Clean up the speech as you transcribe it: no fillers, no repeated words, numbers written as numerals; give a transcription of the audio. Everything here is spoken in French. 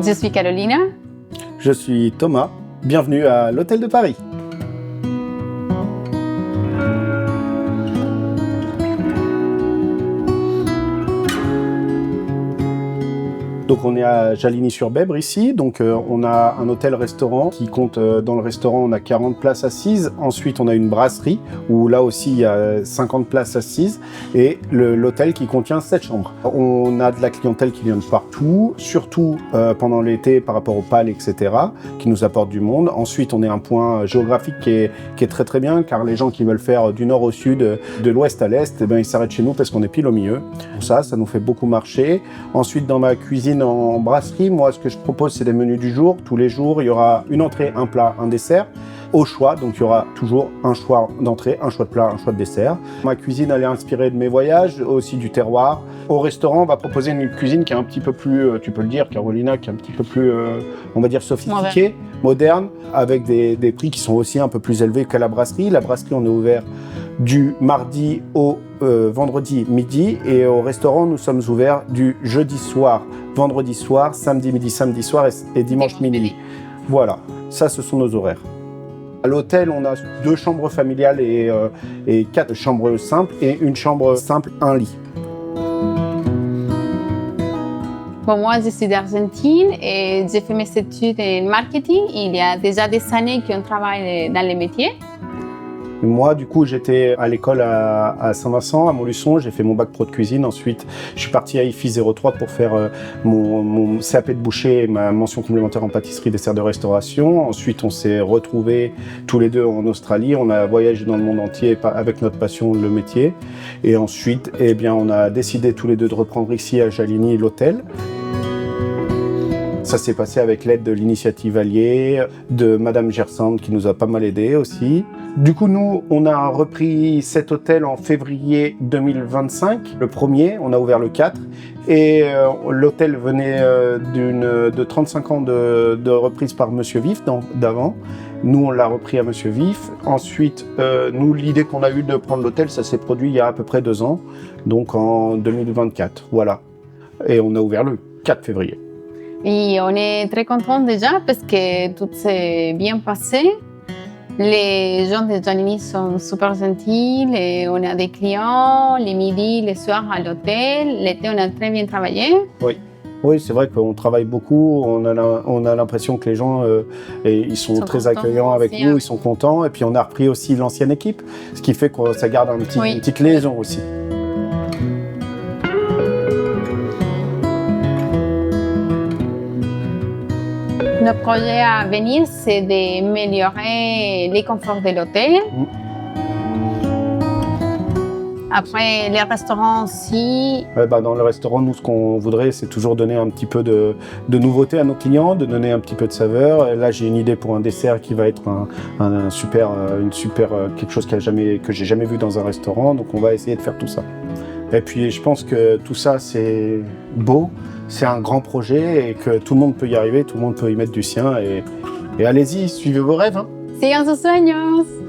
Je suis Carolina. Je suis Thomas. Bienvenue à l'Hôtel de Paris. Donc on est à Jaligny-sur-Bèbre ici, donc on a un hôtel-restaurant qui compte, dans le restaurant on a 40 places assises, ensuite on a une brasserie où là aussi il y a 50 places assises et l'hôtel qui contient 7 chambres. On a de la clientèle qui vient de partout, surtout pendant l'été par rapport aux pales etc. qui nous apportent du monde. Ensuite on est un point géographique qui est très très bien car les gens qui veulent faire du nord au sud, de l'ouest à l'est, eh ben, ils s'arrêtent chez nous parce qu'on est pile au milieu. Ça nous fait beaucoup marcher. Ensuite dans ma cuisine en brasserie, moi ce que je propose c'est des menus du jour. Tous les jours il y aura une entrée, un plat, un dessert au choix, donc il y aura toujours un choix d'entrée, un choix de plat, un choix de dessert. Ma cuisine elle est inspirée de mes voyages, aussi du terroir. Au restaurant on va proposer une cuisine qui est un petit peu plus, tu peux le dire Carolina, qui est un petit peu plus, on va dire sophistiquée, moderne, avec des prix qui sont aussi un peu plus élevés qu'à la brasserie. La brasserie on est ouvert du mardi au vendredi midi et au restaurant nous sommes ouverts du jeudi soir, vendredi soir, samedi midi, samedi soir et dimanche minuit. Voilà, ça ce sont nos horaires. À l'hôtel, on a 2 chambres familiales et 4 chambres simples et une chambre simple, un lit. Bon, moi, je suis d'Argentine et j'ai fait mes études en marketing. Il y a déjà des années qu'on travaille dans les métiers. Moi, du coup, j'étais à l'école à Saint-Vincent, à Montluçon. J'ai fait mon bac pro de cuisine. Ensuite, je suis parti à IFI 03 pour faire mon CAP de boucher et ma mention complémentaire en pâtisserie, dessert de restauration. Ensuite, on s'est retrouvés tous les deux en Australie. On a voyagé dans le monde entier avec notre passion, le métier. Et ensuite, eh bien, on a décidé tous les deux de reprendre ici à Jaligny l'hôtel. Ça s'est passé avec l'aide de l'initiative Allier, de Madame Gersand qui nous a pas mal aidé aussi. Du coup, nous, on a repris cet hôtel en février 2025. Le premier, on a ouvert le 4. Et l'hôtel venait de 35 ans de reprise par Monsieur Vif d'avant. Nous, on l'a repris à Monsieur Vif. Ensuite, nous, l'idée qu'on a eue de prendre l'hôtel, ça s'est produit il y a à peu près 2 ans. Donc en 2024, voilà. Et on a ouvert le 4 février. Et on est très contents déjà parce que tout s'est bien passé. Les gens de Jaligny sont super gentils et on a des clients les midis, les soirs à l'hôtel. L'été, on a très bien travaillé. Oui, c'est vrai qu'on travaille beaucoup. On a l'impression que les gens ils sont très accueillants avec nous, ils sont contents. Et puis on a repris aussi l'ancienne équipe, ce qui fait que ça garde une petite liaison aussi. Notre projet à venir, c'est d'améliorer les conforts de l'hôtel. Après, les restaurants aussi. Dans le restaurant, nous, ce qu'on voudrait, c'est toujours donner un petit peu de nouveauté à nos clients, de donner un petit peu de saveur. Et là, j'ai une idée pour un dessert qui va être quelque chose que j'ai jamais vu dans un restaurant. Donc, on va essayer de faire tout ça. Et puis, je pense que tout ça, c'est beau. C'est un grand projet et que tout le monde peut y arriver, tout le monde peut y mettre du sien. Et allez-y, suivez vos rêves. Sigan sus sueños.